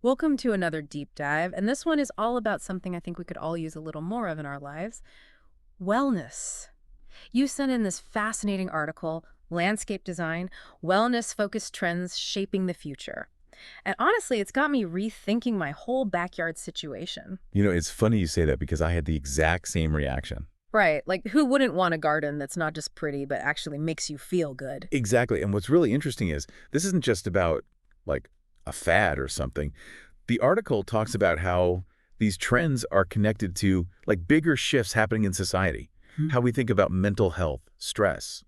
Welcome to another deep dive, and this one is all about something I think we could all use a little more of in our lives: wellness. You sent in this fascinating article, Landscape Design, Wellness Focused Trends Shaping the Future. And honestly, it's got me rethinking my whole backyard situation. It's funny you say that because I had the exact same reaction. Right, like who wouldn't want a garden that's not just pretty, but actually makes you feel good? Exactly. And what's really interesting is this isn't just about like a fad or something. The article talks about how these trends are connected to like bigger shifts happening in society, Hmm. how we think about mental health, stress,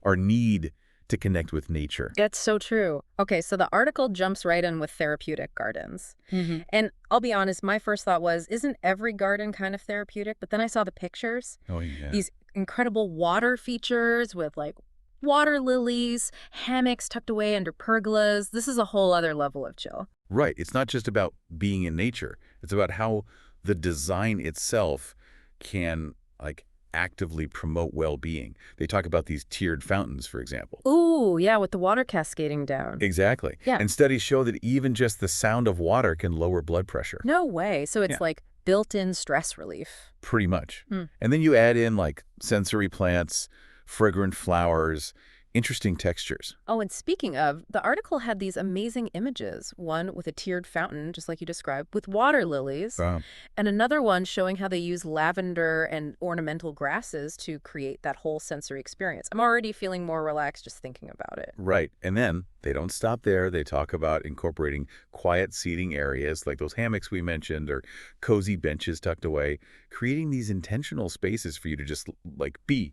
our need to connect with nature. That's so true. Okay, so the article jumps right in with therapeutic gardens. And I'll be honest, my first thought was, isn't every garden kind of therapeutic? But then I saw the pictures, Oh, yeah. these incredible water features with like water lilies, hammocks tucked away under pergolas. This is a whole other level of chill. Right. It's not just about being in nature. It's about how the design itself can like actively promote well-being. They talk about these tiered fountains, for example. Ooh, yeah, with the water cascading down. Exactly. Yeah, And studies show that even just the sound of water can lower blood pressure. no way. So Yeah, it's like built-in stress relief. pretty much. Hmm. And then you add in like sensory plants, fragrant flowers, interesting textures. Oh, and speaking of, the article had these amazing images. One with a tiered fountain, just like you described, with water lilies, Um, and another one showing how they use lavender and ornamental grasses to create that whole sensory experience. I'm already feeling more relaxed just thinking about it. right. And then they don't stop there. They talk about incorporating quiet seating areas like those hammocks we mentioned or cozy benches tucked away, creating these intentional spaces for you to just like be,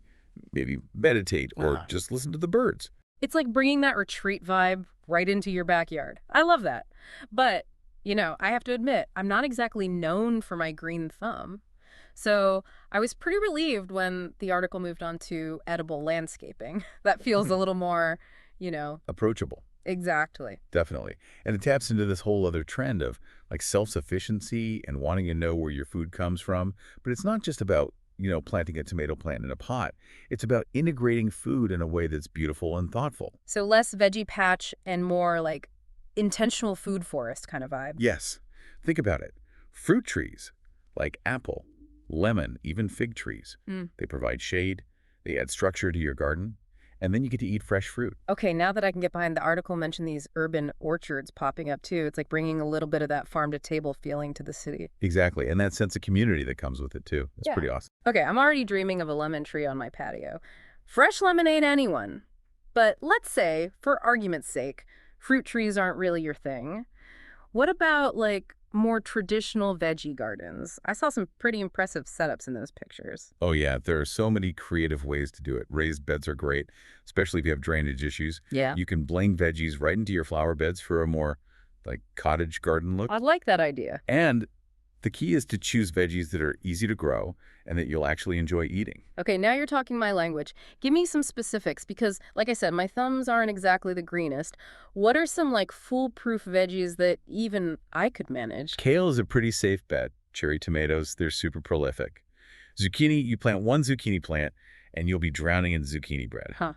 maybe meditate or Ah. just listen to the birds. It's like bringing that retreat vibe right into your backyard. I love that. But, I have to admit, I'm not exactly known for my green thumb. So I was pretty relieved when the article moved on to edible landscaping. That feels a little more, you know, Approachable. exactly. Definitely. And it taps into this whole other trend of like self-sufficiency and wanting to know where your food comes from. But it's not just about, planting a tomato plant in a pot. It's about integrating food in a way that's beautiful and thoughtful. So less veggie patch and more like intentional food forest kind of vibe. Yes. Think about it. Fruit trees like apple, lemon, even fig trees. Mm. They provide shade, they add structure to your garden, and then you get to eat fresh fruit. Okay, now that I can get behind the article mentioned these urban orchards popping up too. It's like bringing a little bit of that farm to table feeling to the city. Exactly. And that sense of community that comes with it too. It's Yeah. pretty awesome. Okay, I'm already dreaming of a lemon tree on my patio. Fresh lemonade, anyone. But let's say, for argument's sake, fruit trees aren't really your thing. What about, like, more traditional veggie gardens? I saw some pretty impressive setups in those pictures. Oh yeah, there are so many creative ways to do it. Raised beds are great, especially if you have drainage issues. Yeah. You can blend veggies right into your flower beds for a more like cottage garden look. I like that idea. And the key is to choose veggies that are easy to grow and that you'll actually enjoy eating. Okay, now you're talking my language. Give me some specifics because, like I said, my thumbs aren't exactly the greenest. What are some, like, foolproof veggies that even I could manage? Kale is a pretty safe bet. Cherry tomatoes, they're super prolific. Zucchini, you plant one zucchini plant and you'll be drowning in zucchini bread. Huh.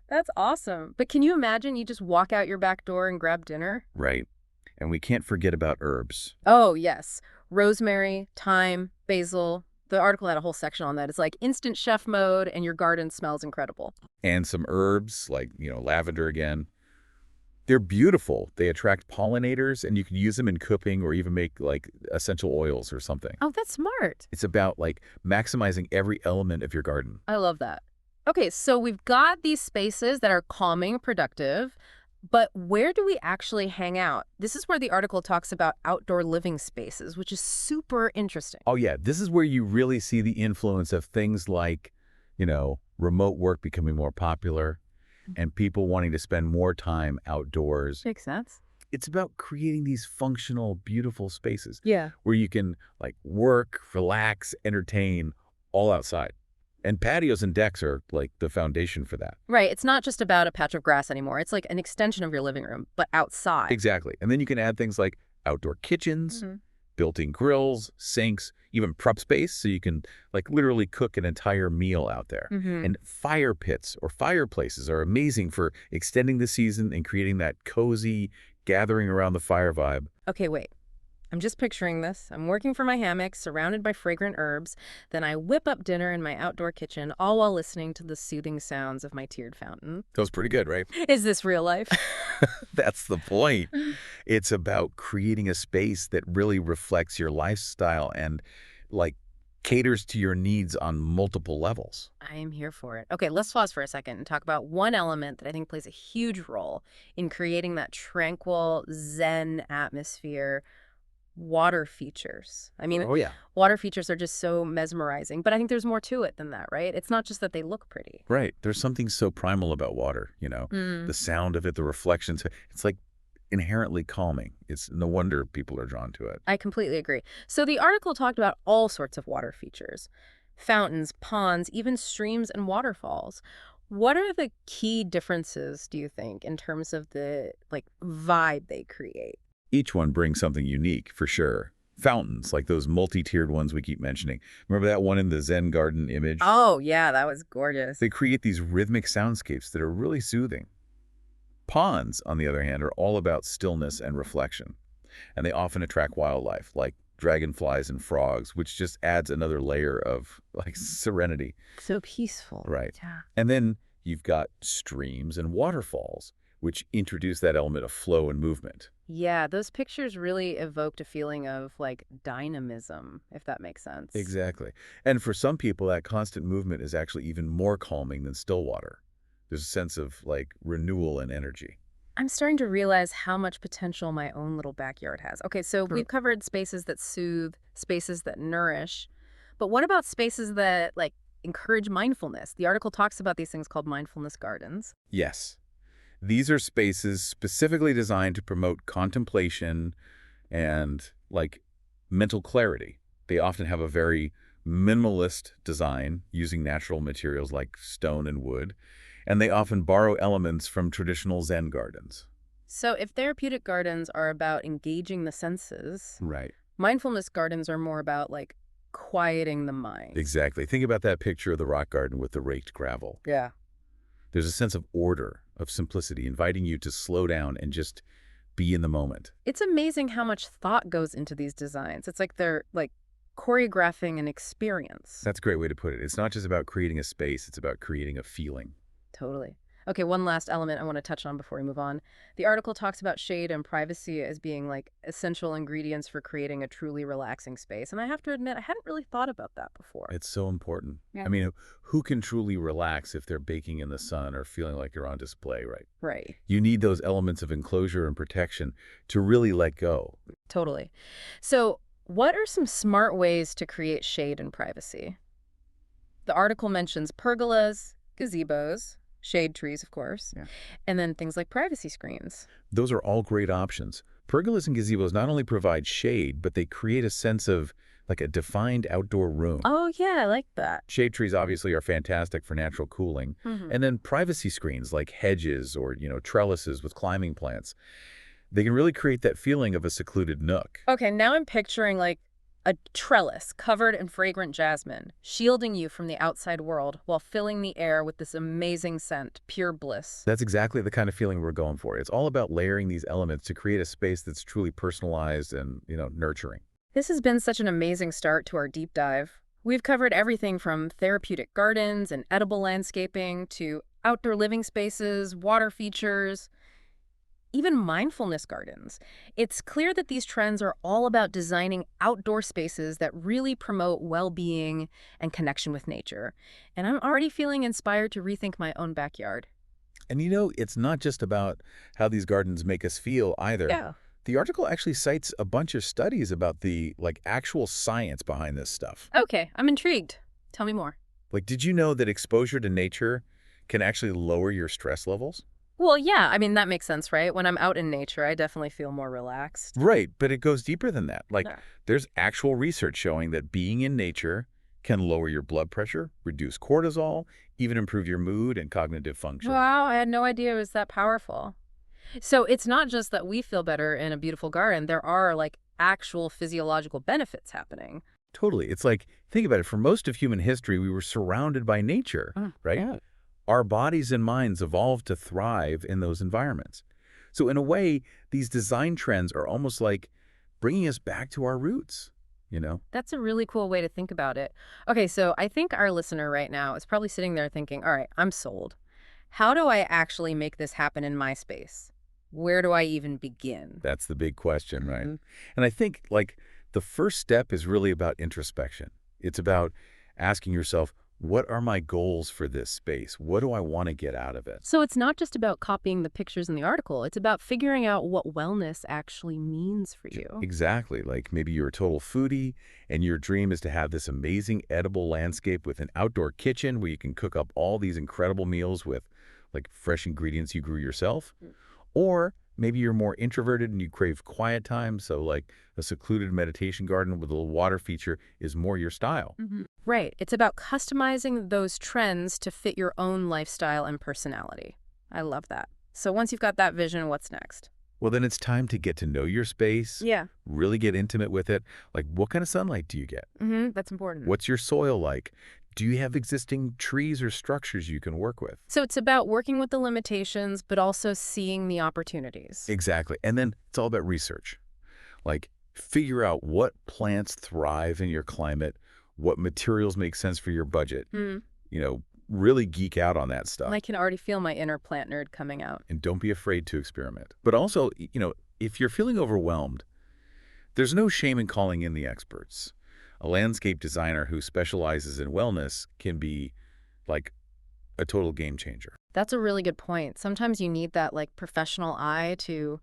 That's awesome. But can you imagine you just walk out your back door and grab dinner? Right. And we can't forget about herbs. Oh, yes. Rosemary, thyme, basil. The article had a whole section on that. It's like instant chef mode and your garden smells incredible. And some herbs like, lavender again. They're beautiful. They attract pollinators and you can use them in cooking or even make like essential oils or something. Oh, that's smart. It's about like maximizing every element of your garden. I love that. Okay, so we've got these spaces that are calming, productive, but where do we actually hang out? This is where the article talks about outdoor living spaces, which is super interesting. Oh yeah, this is where you really see the influence of things like, remote work becoming more popular and people wanting to spend more time outdoors. Makes sense. It's about creating these functional, beautiful spaces Yeah. where you can like work, relax, entertain all outside. And patios and decks are like the foundation for that. Right. It's not just about a patch of grass anymore. It's like an extension of your living room, but outside. Exactly. And then you can add things like outdoor kitchens, Mhm. built-in grills, sinks, even prep space so you can like literally cook an entire meal out there. Mhm. And fire pits or fireplaces are amazing for extending the season and creating that cozy, gathering around the fire vibe. Okay, wait. I'm just picturing this. I'm working from my hammock, surrounded by fragrant herbs. Then I whip up dinner in my outdoor kitchen, all while listening to the soothing sounds of my tiered fountain. Feels pretty good, right? Is this real life? That's the point. It's about creating a space that really reflects your lifestyle and, like, caters to your needs on multiple levels. I am here for it. Okay, let's pause for a second and talk about one element that I think plays a huge role in creating that tranquil, zen atmosphere: water features. I mean, Oh, yeah. water features are just so mesmerizing, but I think there's more to it than that, right? It's not just that they look pretty. Right. There's something so primal about water, Mm, the sound of it, the reflections. It's like inherently calming. It's no wonder people are drawn to it. I completely agree. So the article talked about all sorts of water features: fountains, ponds, even streams and waterfalls. What are the key differences, do you think, in terms of the vibe they create? Each one brings something unique, for sure. Fountains, like those multi-tiered ones we keep mentioning. Remember that one in the Zen garden image? Oh, yeah, that was gorgeous. They create these rhythmic soundscapes that are really soothing. Ponds, on the other hand, are all about stillness and reflection, and they often attract wildlife, like dragonflies and frogs, which just adds another layer of, like, serenity. So peaceful. Right. Yeah. And then you've got streams and waterfalls, which introduce that element of flow and movement. Yeah, those pictures really evoked a feeling of dynamism, if that makes sense. Exactly. And for some people, that constant movement is actually even more calming than still water. There's a sense of, like, renewal and energy. I'm starting to realize how much potential my own little backyard has. Okay, so we've covered spaces that soothe, spaces that nourish, but what about spaces that encourage mindfulness? The article talks about these things called mindfulness gardens. Yes. These are spaces specifically designed to promote contemplation and, like, mental clarity. They often have a very minimalist design using natural materials like stone and wood, and they often borrow elements from traditional Zen gardens. So if therapeutic gardens are about engaging the senses, Right. mindfulness gardens are more about quieting the mind. Exactly. Think about that picture of the rock garden with the raked gravel. Yeah. There's a sense of order, of simplicity, inviting you to slow down and just be in the moment. It's amazing how much thought goes into these designs. It's like they're choreographing an experience. That's a great way to put it. It's not just about creating a space, it's about creating a feeling. Totally. Okay, one last element I want to touch on before we move on. The article talks about shade and privacy as being essential ingredients for creating a truly relaxing space. And I have to admit, I hadn't really thought about that before. It's so important. Yeah. I mean, who can truly relax if they're baking in the sun or feeling like you're on display, right? Right. You need those elements of enclosure and protection to really let go. Totally. So, what are some smart ways to create shade and privacy? The article mentions pergolas, gazebos, shade trees, of course, Yeah. and then things like privacy screens. Those are all great options. Pergolas and gazebos not only provide shade, but they create a sense of, like, a defined outdoor room. Oh, yeah, I like that. Shade trees obviously are fantastic for natural cooling. Hmm. And then privacy screens like hedges or, trellises with climbing plants. They can really create that feeling of a secluded nook. Okay, now I'm picturing a trellis covered in fragrant jasmine, shielding you from the outside world while filling the air with this amazing scent, pure bliss. That's exactly the kind of feeling we're going for. It's all about layering these elements to create a space that's truly personalized and, nurturing. This has been such an amazing start to our deep dive. We've covered everything from therapeutic gardens and edible landscaping to outdoor living spaces, water features, even mindfulness gardens. It's clear that these trends are all about designing outdoor spaces that really promote well-being and connection with nature. And I'm already feeling inspired to rethink my own backyard. And it's not just about how these gardens make us feel either. Yeah. The article actually cites a bunch of studies about the, like, actual science behind this stuff. Okay, I'm intrigued. Tell me more. Like, did you know that exposure to nature can actually lower your stress levels? Well, yeah, I mean, that makes sense, right? When I'm out in nature, I definitely feel more relaxed. Right, but it goes deeper than that. Like, Yeah. there's actual research showing that being in nature can lower your blood pressure, reduce cortisol, even improve your mood and cognitive function. Wow, I had no idea it was that powerful. So it's not just that we feel better in a beautiful garden. There are actual physiological benefits happening. Totally. It's like, think about it. For most of human history, we were surrounded by nature, right? Yeah. Our bodies and minds evolved to thrive in those environments. So in a way, these design trends are almost like bringing us back to our roots, you know? That's a really cool way to think about it. Okay, so I think our listener right now is probably sitting there thinking, all right, I'm sold. How do I actually make this happen in my space? Where do I even begin? That's the big question, right? Hmm. And I think, like, the first step is really about introspection. It's about asking yourself, what are my goals for this space? What do I want to get out of it? So it's not just about copying the pictures in the article. It's about figuring out what wellness actually means for you. Exactly. Like maybe you're a total foodie and your dream is to have this amazing edible landscape with an outdoor kitchen where you can cook up all these incredible meals with like fresh ingredients you grew yourself. Or maybe you're more introverted and you crave quiet time, so like a secluded meditation garden with a little water feature is more your style. Right. It's about customizing those trends to fit your own lifestyle and personality. I love that. So once you've got that vision, what's next? Well, then it's time to get to know your space, Yeah. really get intimate with it. Like, what kind of sunlight do you get? That's important. What's your soil like? Do you have existing trees or structures you can work with? So it's about working with the limitations, but also seeing the opportunities. Exactly. And then it's all about research. Like, figure out what plants thrive in your climate, what materials make sense for your budget. Hmm. You know, really geek out on that stuff. I can already feel my inner plant nerd coming out. And don't be afraid to experiment. But also, if you're feeling overwhelmed, there's no shame in calling in the experts. A landscape designer who specializes in wellness can be like a total game changer. That's a really good point. Sometimes you need that like professional eye to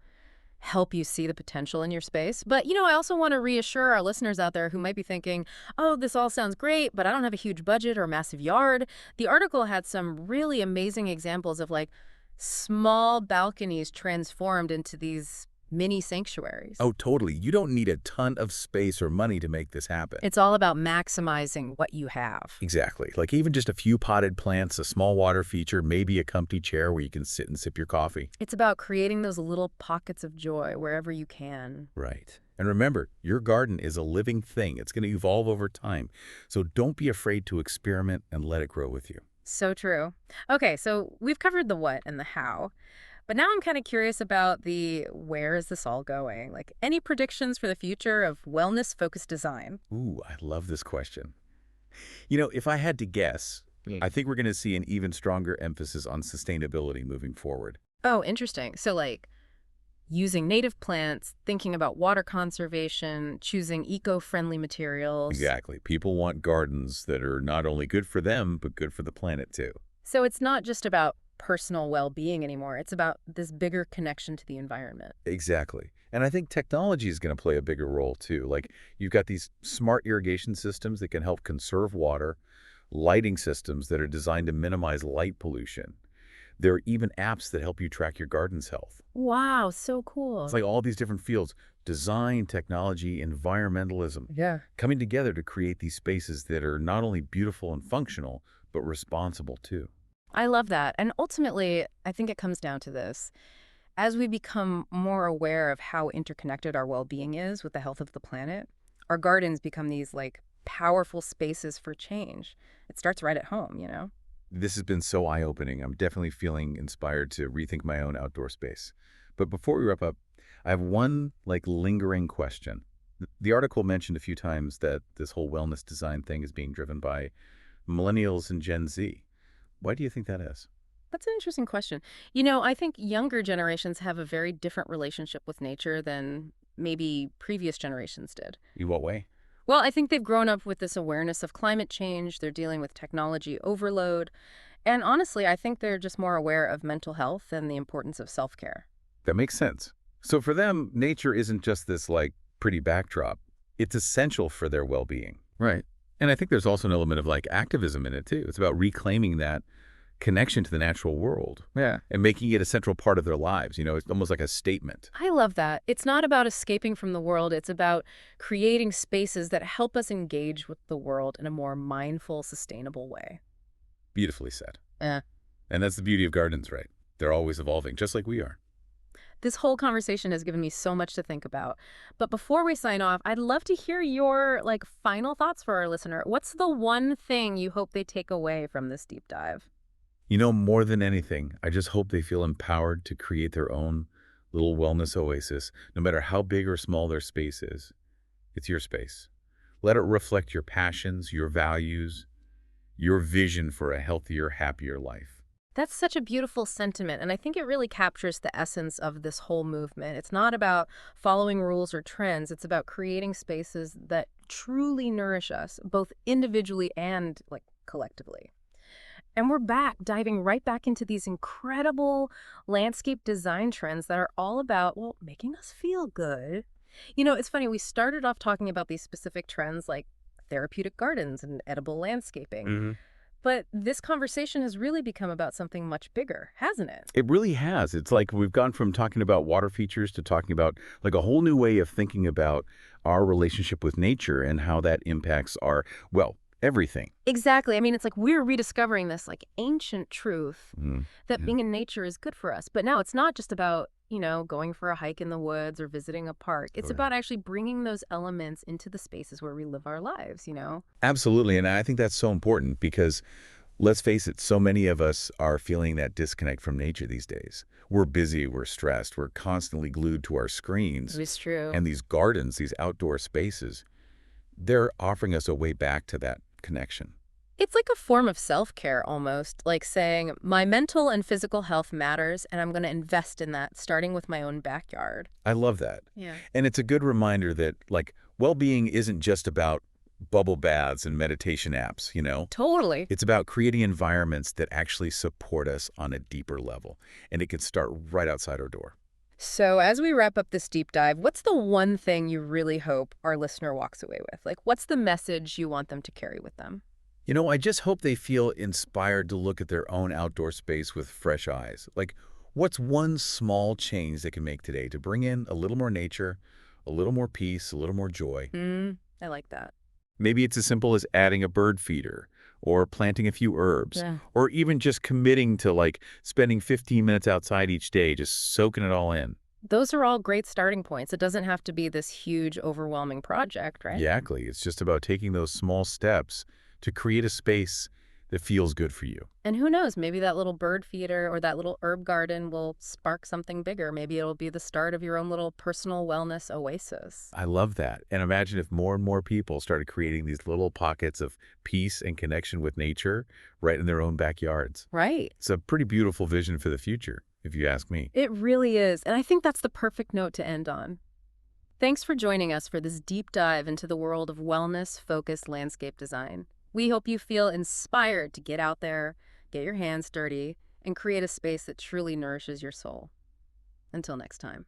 help you see the potential in your space. But, I also want to reassure our listeners out there who might be thinking, oh, this all sounds great, but I don't have a huge budget or a massive yard. The article had some really amazing examples of like small balconies transformed into these mini sanctuaries. Oh, totally. You don't need a ton of space or money to make this happen. It's all about maximizing what you have. Exactly. Like even just a few potted plants, a small water feature, maybe a comfy chair where you can sit and sip your coffee. It's about creating those little pockets of joy wherever you can. Right. And remember, your garden is a living thing. It's going to evolve over time. So don't be afraid to experiment and let it grow with you. So true. Okay, so we've covered the what and the how. But now I'm kind of curious about the where is this all going? Like any predictions for the future of wellness-focused design? Ooh, I love this question. If I had to guess, I think we're going to see an even stronger emphasis on sustainability moving forward. Oh, interesting. So like using native plants, thinking about water conservation, choosing eco-friendly materials. Exactly. People want gardens that are not only good for them, but good for the planet too. So it's not just about personal well-being anymore. It's about this bigger connection to the environment. Exactly. And I think technology is going to play a bigger role too. Like you've got these smart irrigation systems that can help conserve water, lighting systems that are designed to minimize light pollution. There are even apps that help you track your garden's health. Wow, so It's cool. like all these different fields, design, technology, environmentalism, Yeah. coming together to create these spaces that are not only beautiful and functional, but responsible too. I love that. And ultimately, I think it comes down to this. As we become more aware of how interconnected our well-being is with the health of the planet, our gardens become these like powerful spaces for change. It starts right at home. This has been so eye-opening. I'm definitely feeling inspired to rethink my own outdoor space. But before we wrap up, I have one like lingering question. The article mentioned a few times that this whole wellness design thing is being driven by millennials and Gen Z. Why do you think that is? That's an interesting question. I think younger generations have a very different relationship with nature than maybe previous generations did. In what way? Well, I think they've grown up with this awareness of climate change. They're dealing with technology overload. And honestly, I think they're just more aware of mental health and the importance of self-care. That makes sense. So for them, nature isn't just this like pretty backdrop. It's essential for their well-being. Right. And I think there's also an element of like activism in it too. It's about reclaiming that connection to the natural world. Yeah. And making it a central part of their lives. It's almost like a statement. I love that. It's not about escaping from the world. It's about creating spaces that help us engage with the world in a more mindful, sustainable way. Beautifully said. Yeah. And that's the beauty of gardens, right? They're always evolving, just like we are. This whole conversation has given me so much to think about. But before we sign off, I'd love to hear your final thoughts for our listener. What's the one thing you hope they take away from this deep dive? More than anything, I just hope they feel empowered to create their own little wellness oasis, no matter how big or small their space is. It's your space. Let it reflect your passions, your values, your vision for a healthier, happier life. That's such a beautiful sentiment, and I think it really captures the essence of this whole movement. It's not about following rules or trends, it's about creating spaces that truly nourish us, both individually and collectively. And we're back, diving right back into these incredible landscape design trends that are all about, well, making us feel good. It's funny, we started off talking about these specific trends like therapeutic gardens and edible landscaping. hmm But this conversation has really become about something much bigger, hasn't it? It really has. It's like we've gone from talking about water features to talking about like a whole new way of thinking about our relationship with nature and how that impacts our, well, everything. Exactly. I mean, it's like we're rediscovering this ancient truth Mm, that yeah. being in nature is good for us. But now it's not just about, going for a hike in the woods or visiting a park. It's Oh, yeah. about actually bringing those elements into the spaces where we live our lives. Absolutely. And I think that's so important because let's face it, so many of us are feeling that disconnect from nature these days. We're busy, we're stressed, we're constantly glued to our screens. It's true. And these gardens, these outdoor spaces, they're offering us a way back to that connection. It's like a form of self-care almost, like saying, my mental and physical health matters, and I'm going to invest in that, starting with my own backyard. I love that. Yeah. And it's a good reminder that, like, well-being isn't just about bubble baths and meditation apps. Totally. It's about creating environments that actually support us on a deeper level. And it can start right outside our door. So, as we wrap up this deep dive, what's the one thing you really hope our listener walks away with? What's the message you want them to carry with them? I just hope they feel inspired to look at their own outdoor space with fresh eyes. Like, what's one small change they can make today to bring in a little more nature, a little more peace, a little more joy? I like that. Maybe it's as simple as adding a bird feeder or planting a few herbs Yeah. or even just committing to like spending 15 minutes outside each day, just soaking it all in. Those are all great starting points. It doesn't have to be this huge, overwhelming project, right? Exactly. It's just about taking those small steps to create a space that feels good for you. And who knows, maybe that little bird feeder or that little herb garden will spark something bigger. Maybe it'll be the start of your own little personal wellness oasis. I love that. And imagine if more and more people started creating these little pockets of peace and connection with nature right in their own backyards. Right. It's a pretty beautiful vision for the future, if you ask me. It really is. And I think that's the perfect note to end on. Thanks for joining us for this deep dive into the world of wellness-focused landscape design. We hope you feel inspired to get out there, get your hands dirty, and create a space that truly nourishes your soul. Until next time.